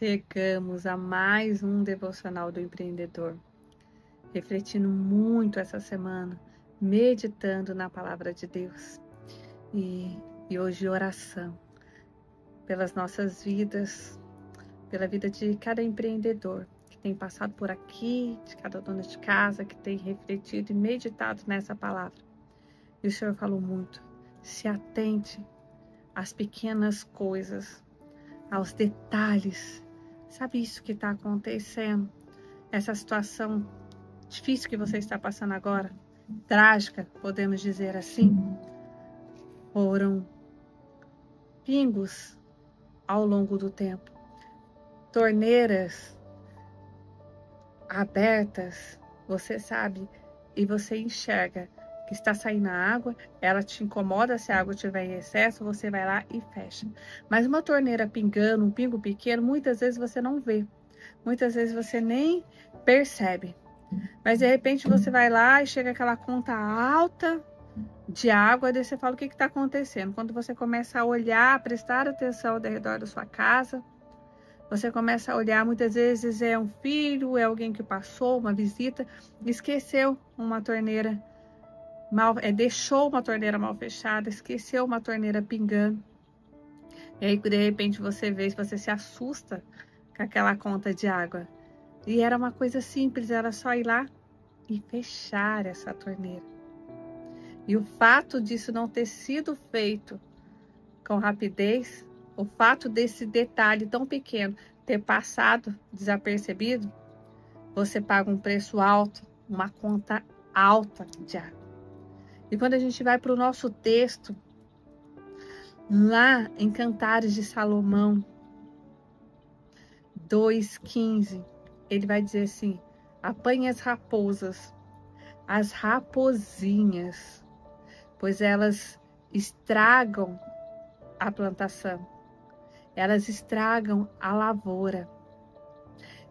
Chegamos a mais um devocional do empreendedor, refletindo muito essa semana, meditando na palavra de Deus e hoje oração pelas nossas vidas, pela vida de cada empreendedor que tem passado por aqui, de cada dona de casa que tem refletido e meditado nessa palavra. E o Senhor falou muito: se atente às pequenas coisas, aos detalhes. Sabe isso que está acontecendo? Essa situação difícil que você está passando agora, trágica, podemos dizer assim, foram pingos ao longo do tempo. Torneiras abertas, você sabe, e você enxerga que está saindo a água, ela te incomoda. Se a água estiver em excesso, você vai lá e fecha. Mas uma torneira pingando, um pingo pequeno, muitas vezes você não vê. Muitas vezes você nem percebe. Mas de repente você vai lá e chega aquela conta alta de água, daí você fala: o que está acontecendo? Quando você começa a olhar, prestar atenção ao redor da sua casa, você começa a olhar, muitas vezes é um filho, é alguém que passou, uma visita, esqueceu uma torneira deixou uma torneira mal fechada, esqueceu uma torneira pingando. E aí, de repente, você vê, você se assusta com aquela conta de água. E era uma coisa simples, era só ir lá e fechar essa torneira. E o fato disso não ter sido feito com rapidez, o fato desse detalhe tão pequeno ter passado desapercebido, você paga um preço alto, uma conta alta de água. E quando a gente vai para o nosso texto, lá em Cantares de Salomão 2,15, ele vai dizer assim: apanhe as raposas, as rapozinhas, pois elas estragam a plantação, elas estragam a lavoura.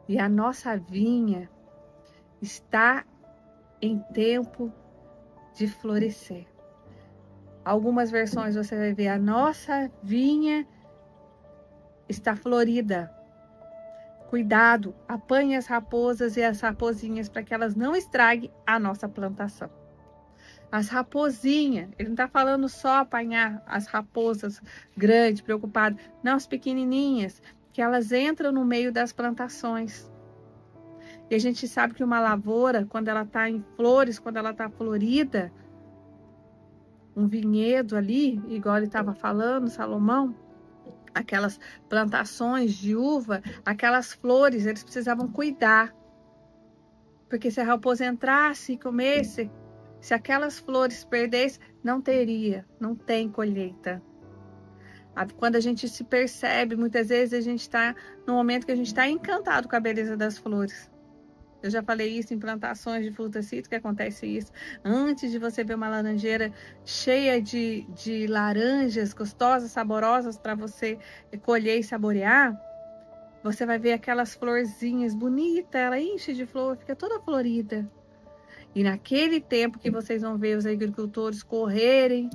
E a nossa vinha está em tempo de florescer. Algumas versões você vai ver: a nossa vinha está florida. Cuidado, apanhe as raposas e as rapozinhas para que elas não estraguem a nossa plantação. As rapozinhas, ele não está falando só apanhar as raposas grandes, preocupadas, não, as pequenininhas, que elas entram no meio das plantações. E a gente sabe que uma lavoura, quando ela está em flores, quando ela está florida, um vinhedo ali, igual ele estava falando, Salomão, aquelas plantações de uva, aquelas flores, eles precisavam cuidar. Porque se a raposa entrasse e comesse, se aquelas flores perdessem, não tem colheita. Quando a gente se percebe, muitas vezes a gente está no momento que a gente está encantado com a beleza das flores. Eu já falei isso em plantações de frutas cítricas, que acontece isso. Antes de você ver uma laranjeira cheia de laranjas gostosas, saborosas para você colher e saborear, você vai ver aquelas florzinhas bonitas, ela enche de flor, fica toda florida. E naquele tempo que vocês vão ver os agricultores correrem,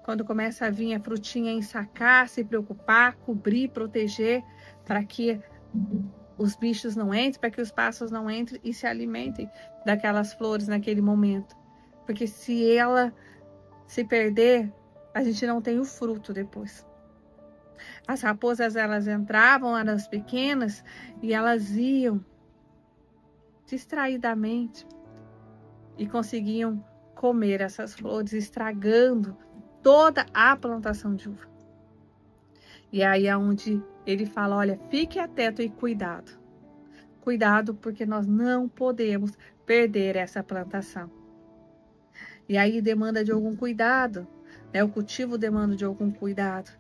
quando começa a vir a frutinha, ensacar, se preocupar, cobrir, proteger, para que os bichos não entrem, para que os pássaros não entrem e se alimentem daquelas flores naquele momento. Porque se ela se perder, a gente não tem o fruto depois. As raposas, elas entravam, eram pequenas, e elas iam distraidamente e conseguiam comer essas flores, estragando toda a plantação de uva. E aí é onde ele fala: olha, fique atento e cuidado. Cuidado, porque nós não podemos perder essa plantação. E aí demanda de algum cuidado, né? O cultivo demanda de algum cuidado.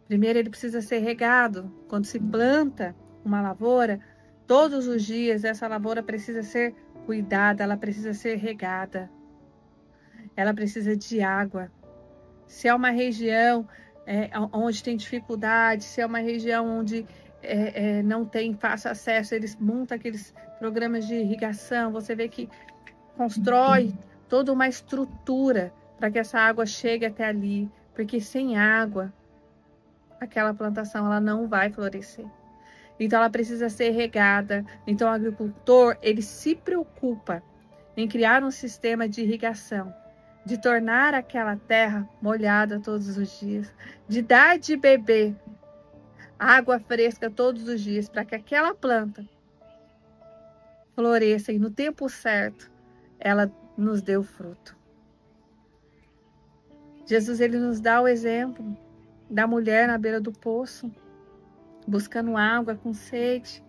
Primeiro, ele precisa ser regado. Quando se planta uma lavoura, todos os dias essa lavoura precisa ser cuidada, ela precisa ser regada. Ela precisa de água. Se é uma região onde tem dificuldade, se é uma região onde não tem fácil acesso, eles montam aqueles programas de irrigação. Você vê que constrói toda uma estrutura para que essa água chegue até ali, porque sem água aquela plantação ela não vai florescer. Então ela precisa ser regada. Então o agricultor, ele se preocupa em criar um sistema de irrigação, de tornar aquela terra molhada todos os dias, de dar de beber água fresca todos os dias, para que aquela planta floresça e no tempo certo ela nos dê o fruto. Jesus, ele nos dá o exemplo da mulher na beira do poço, buscando água com sede.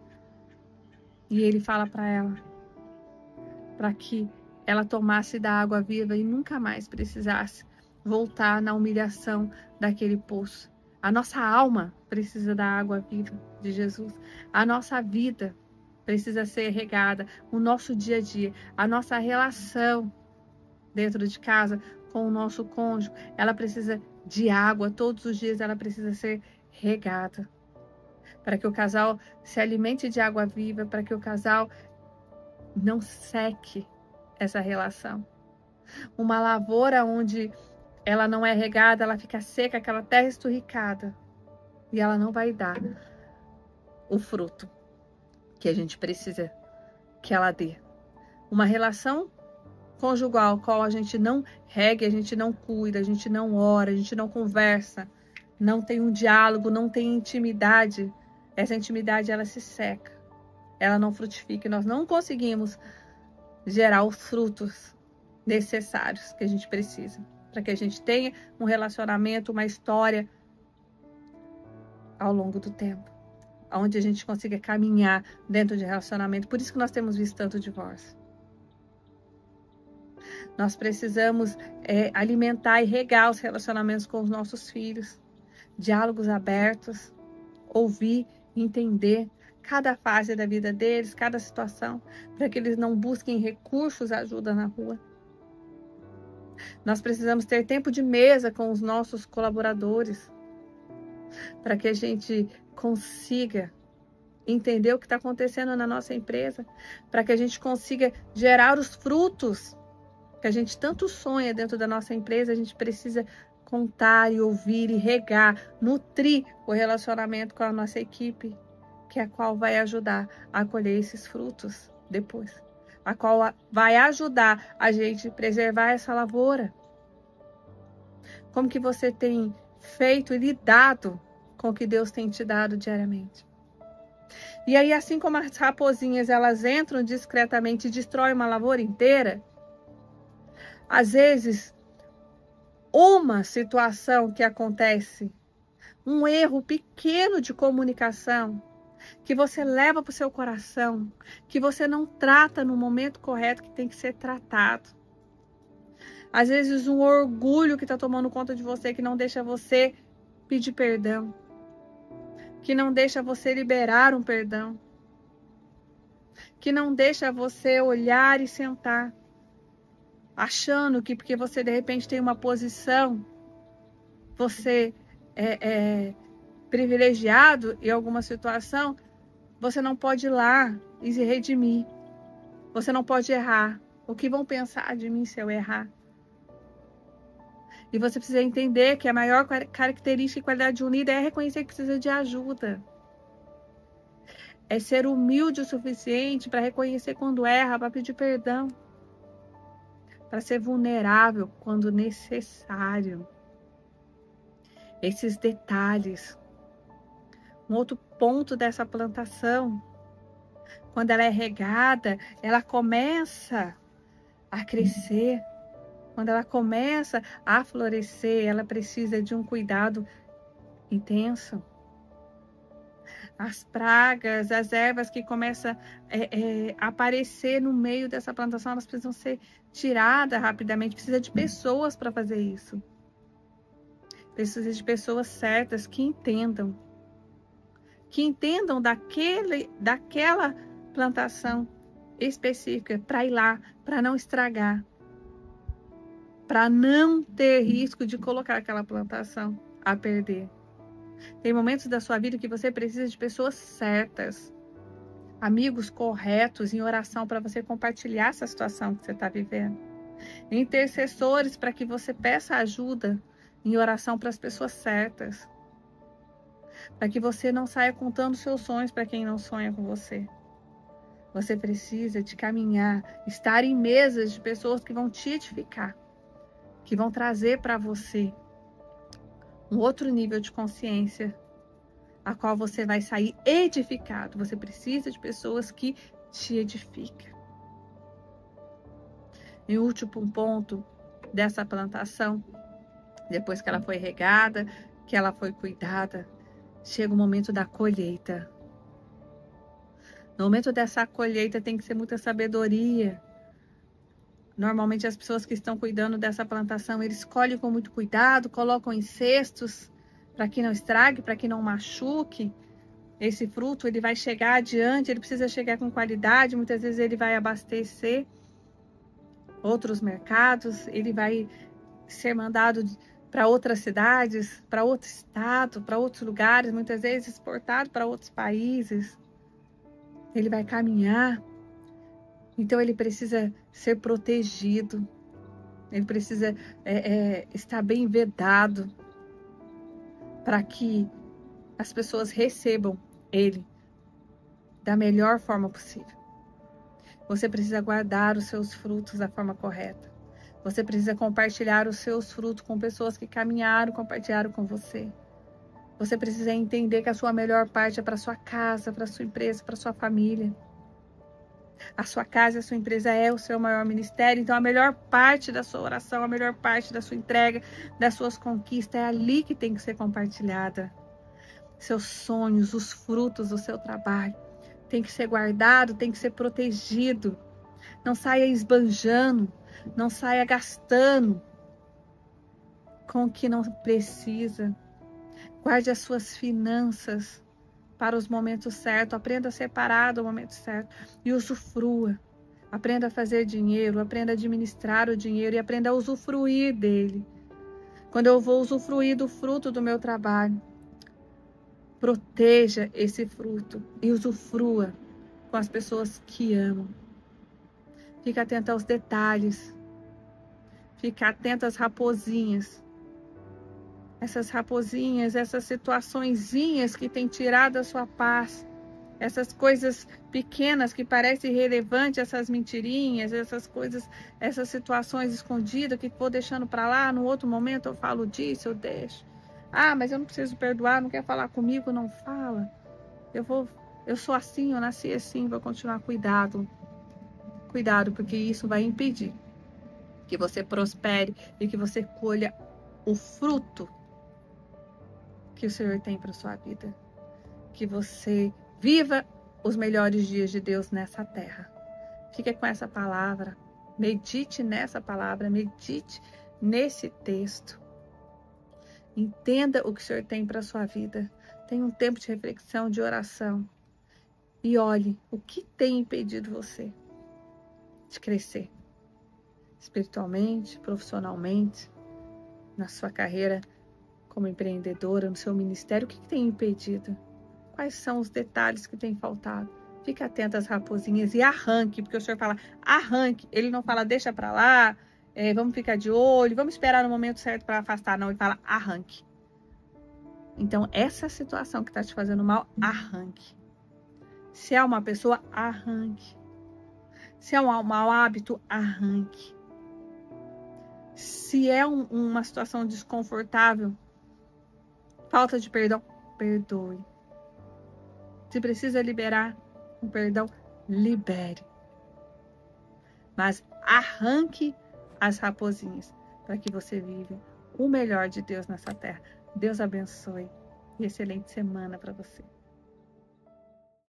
E ele fala para ela, para que ela tomasse da água viva e nunca mais precisasse voltar na humilhação daquele poço. A nossa alma precisa da água viva de Jesus. A nossa vida precisa ser regada. O nosso dia a dia, a nossa relação dentro de casa com o nosso cônjuge, ela precisa de água. Todos os dias ela precisa ser regada. Para que o casal se alimente de água viva, para que o casal não seque essa relação. Uma lavoura onde ela não é regada, ela fica seca, aquela terra esturricada, e ela não vai dar o fruto que a gente precisa que ela dê. Uma relação conjugal, qual a gente não rega, a gente não cuida, a gente não ora, a gente não conversa, não tem um diálogo, não tem intimidade. Essa intimidade, ela se seca, ela não frutifica, e nós não conseguimos gerar os frutos necessários que a gente precisa, para que a gente tenha um relacionamento, uma história ao longo do tempo, onde a gente consiga caminhar dentro de relacionamento. Por isso que nós temos visto tanto divórcio. Nós precisamos alimentar e regar os relacionamentos com os nossos filhos, diálogos abertos, ouvir, entender cada fase da vida deles, cada situação, para que eles não busquem recursos, ajuda na rua. Nós precisamos ter tempo de mesa com os nossos colaboradores, para que a gente consiga entender o que está acontecendo na nossa empresa, para que a gente consiga gerar os frutos que a gente tanto sonha dentro da nossa empresa. A gente precisa contar e ouvir e regar, nutrir o relacionamento com a nossa equipe, que é a qual vai ajudar a colher esses frutos depois, a qual vai ajudar a gente preservar essa lavoura. Como que você tem feito e lidado com o que Deus tem te dado diariamente? E aí, assim como as raposinhas, elas entram discretamente e destroem uma lavoura inteira, às vezes, uma situação que acontece, um erro pequeno de comunicação, que você leva para o seu coração, que você não trata no momento correto que tem que ser tratado. Às vezes, um orgulho que está tomando conta de você, que não deixa você pedir perdão, que não deixa você liberar um perdão, que não deixa você olhar e sentar, achando que porque você de repente tem uma posição, você é privilegiado em alguma situação, você não pode ir lá e se redimir. Você não pode errar. O que vão pensar de mim se eu errar? E você precisa entender que a maior característica e qualidade unida é reconhecer que precisa de ajuda. É ser humilde o suficiente para reconhecer quando erra, para pedir perdão. Para ser vulnerável quando necessário. Esses detalhes. Um outro ponto dessa plantação, quando ela é regada, ela começa a crescer. Quando ela começa a florescer, ela precisa de um cuidado intenso. As pragas, as ervas que começam a aparecer no meio dessa plantação, elas precisam ser tiradas rapidamente. Precisa de pessoas para fazer isso. Precisa de pessoas certas que entendam daquela plantação específica, para ir lá, para não estragar, para não ter risco de colocar aquela plantação a perder. Tem momentos da sua vida que você precisa de pessoas certas, amigos corretos em oração para você compartilhar essa situação que você está vivendo. Intercessores para que você peça ajuda em oração para as pessoas certas. para que você não saia contando seus sonhos para quem não sonha com você. Você precisa de caminhar, estar em mesas de pessoas que vão te edificar, que vão trazer para você um outro nível de consciência, a qual você vai sair edificado. Você precisa de pessoas que te edificam. E o último ponto dessa plantação, depois que ela foi regada, que ela foi cuidada, chega o momento da colheita. No momento dessa colheita tem que ser muita sabedoria. Normalmente as pessoas que estão cuidando dessa plantação, eles colhem com muito cuidado, colocam em cestos para que não estrague, para que não machuque. Esse fruto, ele vai chegar adiante, ele precisa chegar com qualidade, muitas vezes ele vai abastecer outros mercados, ele vai ser mandado para outras cidades, para outro estado, para outros lugares, muitas vezes exportado para outros países. Ele vai caminhar, então ele precisa ser protegido, ele precisa estar bem vedado para que as pessoas recebam ele da melhor forma possível. Você precisa guardar os seus frutos da forma correta. Você precisa compartilhar os seus frutos com pessoas que caminharam, compartilharam com você. Você precisa entender que a sua melhor parte é para sua casa, para sua empresa, para sua família. A sua casa e a sua empresa é o seu maior ministério. Então, a melhor parte da sua oração, a melhor parte da sua entrega, das suas conquistas, é ali que tem que ser compartilhada. Seus sonhos, os frutos do seu trabalho, tem que ser guardado, tem que ser protegido. Não saia esbanjando, não saia gastando com o que não precisa. Guarde as suas finanças para os momentos certos. Aprenda a separar do momento certo e usufrua. Aprenda a fazer dinheiro, aprenda a administrar o dinheiro e aprenda a usufruir dele. Quando eu vou usufruir do fruto do meu trabalho, proteja esse fruto e usufrua com as pessoas que amam. Fica atento aos detalhes. Fica atento às raposinhas. Essas raposinhas, essas situaçõezinhas que têm tirado a sua paz. Essas coisas pequenas que parecem irrelevantes, essas mentirinhas, essas coisas, essas situações escondidas que vou deixando para lá, no outro momento eu falo disso, eu deixo. Ah, mas eu não preciso perdoar, não quer falar comigo, não fala. Eu sou assim, eu nasci assim, vou continuar. Cuidado. Cuidado, porque isso vai impedir que você prospere e que você colha o fruto que o Senhor tem para sua vida. Que você viva os melhores dias de Deus nessa terra. Fique com essa palavra. Medite nessa palavra. Medite nesse texto. Entenda o que o Senhor tem para sua vida. Tenha um tempo de reflexão, de oração. E olhe o que tem impedido você de crescer. Espiritualmente, profissionalmente, na sua carreira como empreendedora, no seu ministério, o que tem impedido? Quais são os detalhes que têm faltado? Fique atento às raposinhas e arranque, porque o Senhor fala arranque. Ele não fala deixa para lá, vamos ficar de olho, vamos esperar no momento certo para afastar. Não, ele fala arranque. Então, essa situação que está te fazendo mal, arranque. Se é uma pessoa, arranque. Se é um mau hábito, arranque. Se é uma situação desconfortável, falta de perdão, perdoe. Se precisa liberar um perdão, libere. Mas arranque as raposinhas para que você viva o melhor de Deus nessa terra. Deus abençoe e excelente semana para você.